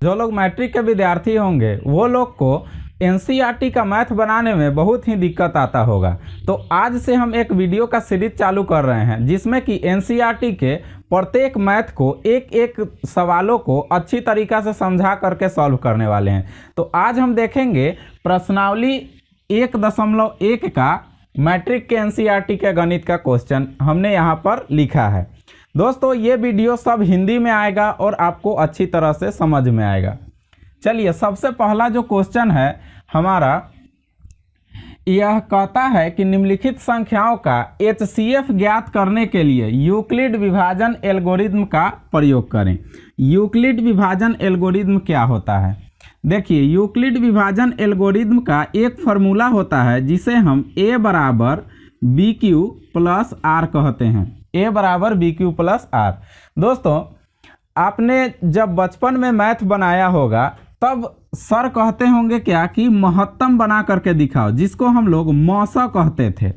जो लोग मैट्रिक के विद्यार्थी होंगे वो लोग को एनसीईआरटी का मैथ बनाने में बहुत ही दिक्कत आता होगा। तो आज से हम एक वीडियो का सीरीज चालू कर रहे हैं जिसमें कि एनसीईआरटी के प्रत्येक मैथ को एक एक सवालों को अच्छी तरीक़ा से समझा करके सॉल्व करने वाले हैं। तो आज हम देखेंगे प्रश्नावली 1.1 का मैट्रिक के एनसीईआरटी के गणित का क्वेश्चन हमने यहाँ पर लिखा है। दोस्तों ये वीडियो सब हिंदी में आएगा और आपको अच्छी तरह से समझ में आएगा। चलिए सबसे पहला जो क्वेश्चन है हमारा, यह कहता है कि निम्नलिखित संख्याओं का एचसीएफ ज्ञात करने के लिए यूक्लिड विभाजन एल्गोरिथम का प्रयोग करें। यूक्लिड विभाजन एल्गोरिथम क्या होता है? देखिए यूक्लिड विभाजन एल्गोरिथम का एक फार्मूला होता है जिसे हम a बराबर बी क्यू प्लस आर कहते हैं। a बराबर बी क्यू प्लस आर। दोस्तों आपने जब बचपन में मैथ बनाया होगा तब सर कहते होंगे क्या कि महत्तम बना करके दिखाओ, जिसको हम लोग मौसा कहते थे।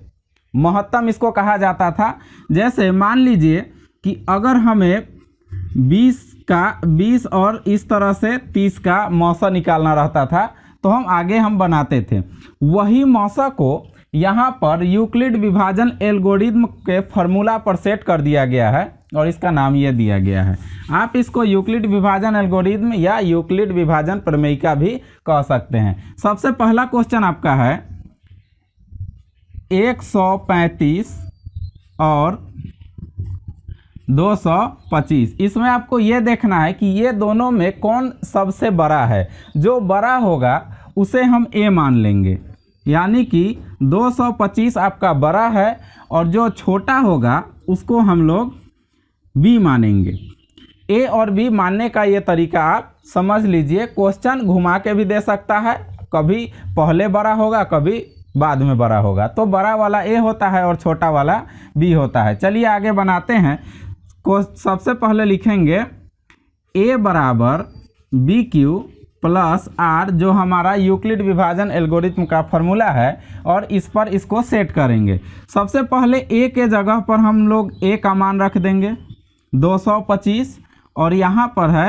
महत्तम इसको कहा जाता था। जैसे मान लीजिए कि अगर हमें 20 और इस तरह से 30 का मौसा निकालना रहता था तो हम बनाते थे। वही मौसा को यहाँ पर यूक्लिड विभाजन एल्गोरिथम के फार्मूला पर सेट कर दिया गया है और इसका नाम ये दिया गया है। आप इसको यूक्लिड विभाजन एल्गोरिथम या यूक्लिड विभाजन प्रमेयिका भी कह सकते हैं। सबसे पहला क्वेश्चन आपका है 135 और 225। इसमें आपको ये देखना है कि ये दोनों में कौन सबसे बड़ा है। जो बड़ा होगा उसे हम a मान लेंगे, यानी कि 225 आपका बड़ा है और जो छोटा होगा उसको हम लोग b मानेंगे। a और b मानने का ये तरीका आप समझ लीजिए। क्वेश्चन घुमा के भी दे सकता है, कभी पहले बड़ा होगा कभी बाद में बड़ा होगा। तो बड़ा वाला a होता है और छोटा वाला b होता है। चलिए आगे बनाते हैं। सबसे पहले लिखेंगे a बराबर बी क्यू प्लस आर, जो हमारा यूक्लिड विभाजन एल्गोरिथम का फार्मूला है, और इस पर इसको सेट करेंगे। सबसे पहले a के जगह पर हम लोग a का मान रख देंगे 225 और यहाँ पर है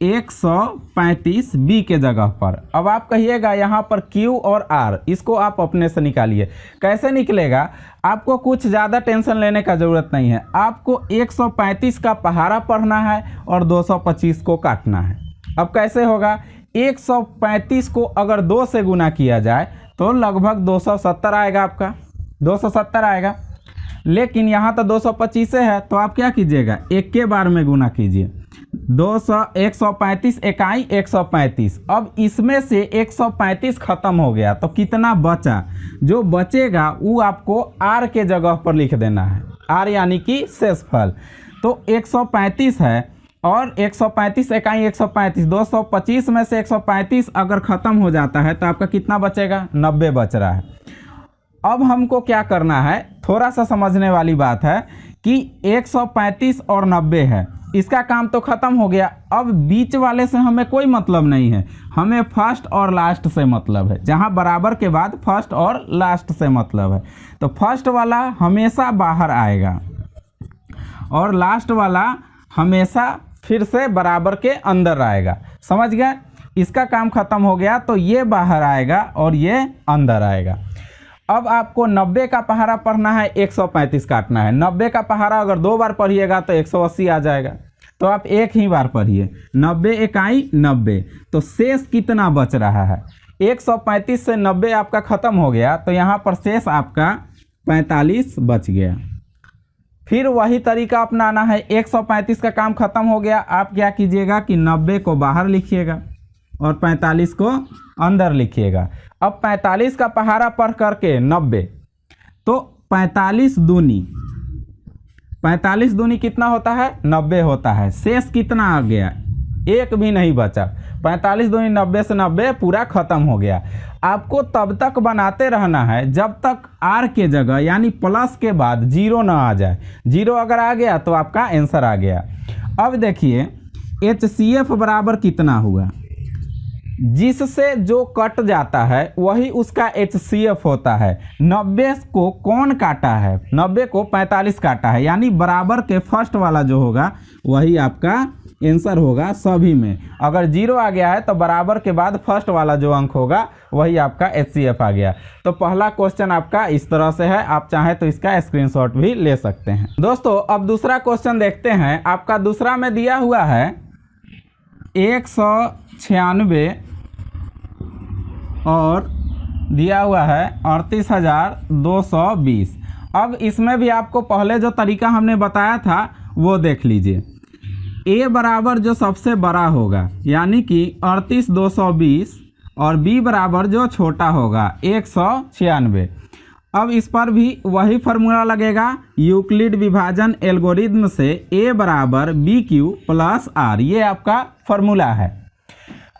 135 b के जगह पर। अब आप कहिएगा यहाँ पर q और r, इसको आप अपने से निकालिए। कैसे निकलेगा? आपको कुछ ज़्यादा टेंशन लेने का ज़रूरत नहीं है। आपको 135 का पहाड़ा पढ़ना है और 225 को काटना है। अब कैसे होगा? 135 को अगर 2 से गुना किया जाए तो लगभग 270 आएगा, आपका 270 आएगा। लेकिन यहाँ तो 225 है, तो आप क्या कीजिएगा, एक के बार में गुना कीजिए। 135 इकाई 135। अब इसमें से 135 खत्म हो गया तो कितना बचा? जो बचेगा वो आपको r के जगह पर लिख देना है। r यानी कि शेषफल। तो 135 है और 135 इकाई 135, 225 में से 135 अगर ख़त्म हो जाता है तो आपका कितना बचेगा? 90 बच रहा है। अब हमको क्या करना है, थोड़ा सा समझने वाली बात है कि 135 और 90 है, इसका काम तो ख़त्म हो गया। अब बीच वाले से हमें कोई मतलब नहीं है, हमें फर्स्ट और लास्ट से मतलब है। जहां बराबर के बाद फर्स्ट और लास्ट से मतलब है। तो फर्स्ट वाला हमेशा बाहर आएगा और लास्ट वाला हमेशा फिर से बराबर के अंदर आएगा। समझ गए? इसका काम खत्म हो गया तो ये बाहर आएगा और ये अंदर आएगा। अब आपको 90 का पहाड़ा पढ़ना है, 135 काटना है। 90 का पहाड़ा अगर 2 बार पढ़िएगा तो 180 आ जाएगा, तो आप एक ही बार पढ़िए। 90 इकाई 90। तो शेष कितना बच रहा है? 135 से 90 आपका ख़त्म हो गया तो यहाँ पर शेष आपका 45 बच गया। फिर वही तरीका अपनाना है। 135 का काम खत्म हो गया, आप क्या कीजिएगा कि 90 को बाहर लिखिएगा और 45 को अंदर लिखिएगा। अब 45 का पहाड़ा पढ़ करके 90, तो 45 दूनी कितना होता है? 90 होता है। शेष कितना आ गया? एक भी नहीं बचा। 45 दूनी 90 से 90 पूरा खत्म हो गया। आपको तब तक बनाते रहना है जब तक r के जगह यानी प्लस के बाद 0 ना आ जाए। 0 अगर आ गया तो आपका आंसर आ गया। अब देखिए HCF बराबर कितना हुआ? जिससे जो कट जाता है वही उसका HCF होता है। 90 को कौन काटा है? 90 को 45 काटा है, यानी बराबर के फर्स्ट वाला जो होगा वही आपका आंसर होगा सभी में। अगर 0 आ गया है तो बराबर के बाद फर्स्ट वाला जो अंक होगा वही आपका HCF आ गया। तो पहला क्वेश्चन आपका इस तरह से है, आप चाहें तो इसका स्क्रीनशॉट भी ले सकते हैं। दोस्तों अब दूसरा क्वेश्चन देखते हैं। आपका दूसरा में दिया हुआ है 196 और दिया हुआ है 38,220। अब इसमें भी आपको पहले जो तरीका हमने बताया था वो देख लीजिए। A बराबर जो सबसे बड़ा होगा यानी कि 38,220 और B बराबर जो छोटा होगा 196। अब इस पर भी वही फार्मूला लगेगा, यूक्लिड विभाजन एल्गोरिथम से A बराबर BQ प्लस R, ये आपका फार्मूला है।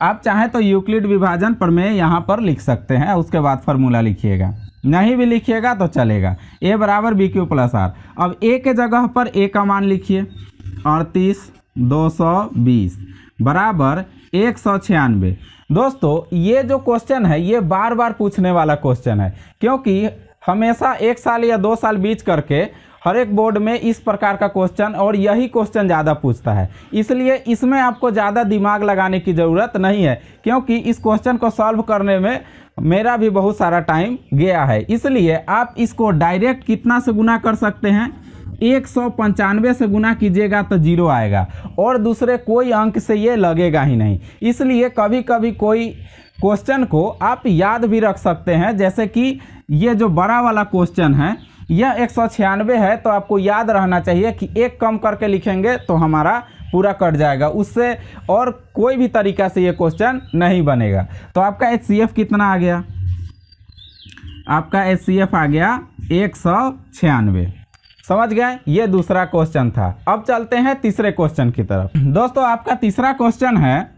आप चाहें तो यूक्लिड विभाजन प्रमेय यहाँ पर लिख सकते हैं, उसके बाद फार्मूला लिखिएगा, नहीं भी लिखिएगा तो चलेगा। A बराबर BQ प्लस R। अब A के जगह पर A का मान लिखिए 38,220 बराबर 196। दोस्तों ये जो क्वेश्चन है ये बार बार पूछने वाला क्वेश्चन है, क्योंकि हमेशा 1 साल या 2 साल बीच करके हर एक बोर्ड में इस प्रकार का क्वेश्चन और यही क्वेश्चन ज़्यादा पूछता है। इसलिए इसमें आपको ज़्यादा दिमाग लगाने की ज़रूरत नहीं है, क्योंकि इस क्वेश्चन को सॉल्व करने में मेरा भी बहुत सारा टाइम गया है। इसलिए आप इसको डायरेक्ट कितना से गुना कर सकते हैं, 195 से गुना कीजिएगा तो 0 आएगा और दूसरे कोई अंक से ये लगेगा ही नहीं। इसलिए कभी कभी कोई क्वेश्चन को आप याद भी रख सकते हैं, जैसे कि ये जो बड़ा वाला क्वेश्चन है यह 196 है, तो आपको याद रहना चाहिए कि एक कम करके लिखेंगे तो हमारा पूरा कट जाएगा, उससे और कोई भी तरीका से ये क्वेश्चन नहीं बनेगा। तो आपका HCF कितना आ गया, आपका HCF आ गया 196। समझ गए, ये दूसरा क्वेश्चन था। अब चलते हैं तीसरे क्वेश्चन की तरफ। दोस्तों आपका तीसरा क्वेश्चन है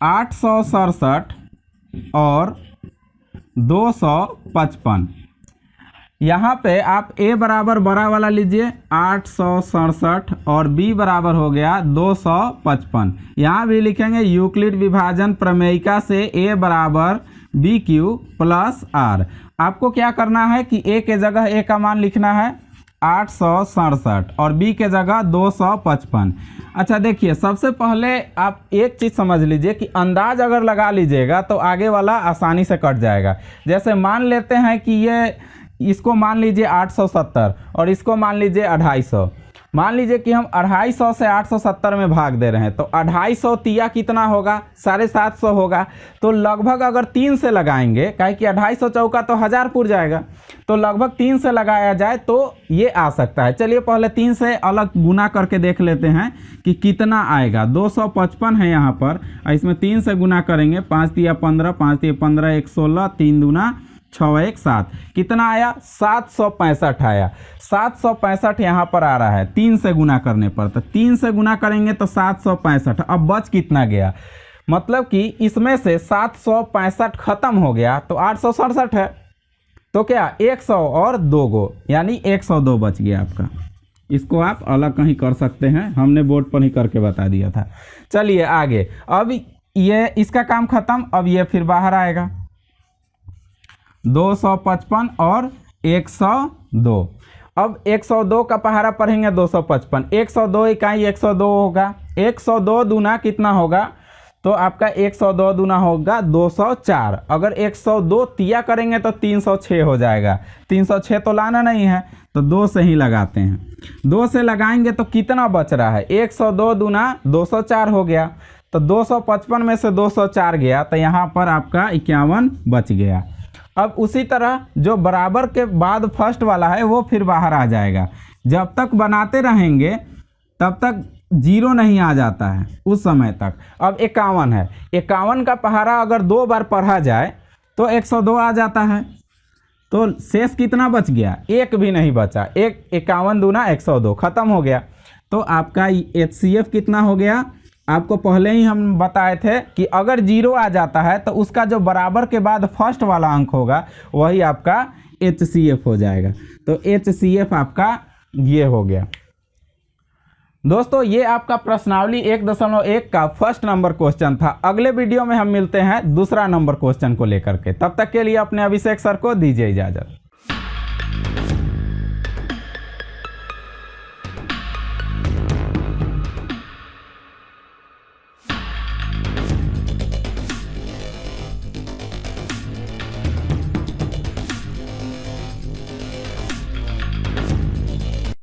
867 और 255। यहाँ पे आप A बराबर बड़ा वाला लीजिए 867 और B बराबर हो गया 255। यहाँ भी लिखेंगे यूक्लिड विभाजन प्रमेयिका से A बराबर BQ प्लस R। आपको क्या करना है कि A के जगह A का मान लिखना है 867 और B के जगह 255। अच्छा देखिए, सबसे पहले आप एक चीज़ समझ लीजिए कि अंदाज अगर लगा लीजिएगा तो आगे वाला आसानी से कट जाएगा। जैसे मान लेते हैं कि ये इसको मान लीजिए 870 और इसको मान लीजिए 250। मान लीजिए कि हम 250 से 870 में भाग दे रहे हैं, तो 250 तिया कितना होगा, 750 होगा। तो लगभग अगर 3 से लगाएंगे, काहे कि 250 चौका तो 1000 पुर जाएगा, तो लगभग 3 से लगाया जाए तो ये आ सकता है। चलिए पहले 3 से अलग गुना करके देख लेते हैं कि कितना आएगा। 255 है यहाँ पर, इसमें 3 से गुना करेंगे, 5 तिया 15, 5 तिया 15, 1 16, 3 दूना 6 1 7, कितना आया 765 आया। 765 यहाँ पर आ रहा है 3 से गुना करने पर, तो 3 से गुना करेंगे तो 765। अब बच कितना गया, मतलब कि इसमें से 765 खत्म हो गया तो 867 है, तो क्या 100 और 2 गो यानी 102 बच गया आपका। इसको आप अलग कहीं कर सकते हैं, हमने बोर्ड पर ही करके बता दिया था। चलिए आगे, अब ये इसका काम खत्म। अब ये फिर बाहर आएगा 255 और 102। अब 102 का पहाड़ा पढ़ेंगे 255, 102 इकाई 102 होगा, 102 दूना कितना होगा, तो आपका 102 दूना होगा 204। अगर 102 तिया करेंगे तो 306 हो जाएगा। 306 तो लाना नहीं है तो 2 से ही लगाते हैं। 2 से लगाएंगे तो कितना बच रहा है, 102 दूना 204 हो गया, तो 255 में से 204 गया, तो यहाँ पर आपका 51 बच गया। अब उसी तरह जो बराबर के बाद फर्स्ट वाला है वो फिर बाहर आ जाएगा। जब तक बनाते रहेंगे तब तक 0 नहीं आ जाता है उस समय तक। अब 51 है, 51 का पहाड़ा अगर 2 बार पढ़ा जाए तो 102 आ जाता है, तो शेष कितना बच गया, 1 भी नहीं बचा। 51 दूना 102 खत्म हो गया। तो आपका HCF कितना हो गया, आपको पहले ही हम बताए थे कि अगर 0 आ जाता है तो उसका जो बराबर के बाद फर्स्ट वाला अंक होगा वही आपका HCF हो जाएगा। तो HCF आपका ये हो गया। दोस्तों ये आपका प्रश्नावली 1.1 का फर्स्ट नंबर क्वेश्चन था। अगले वीडियो में हम मिलते हैं दूसरा नंबर क्वेश्चन को लेकर के। तब तक के लिए अपने अभिषेक सर को दीजिए इजाज़त।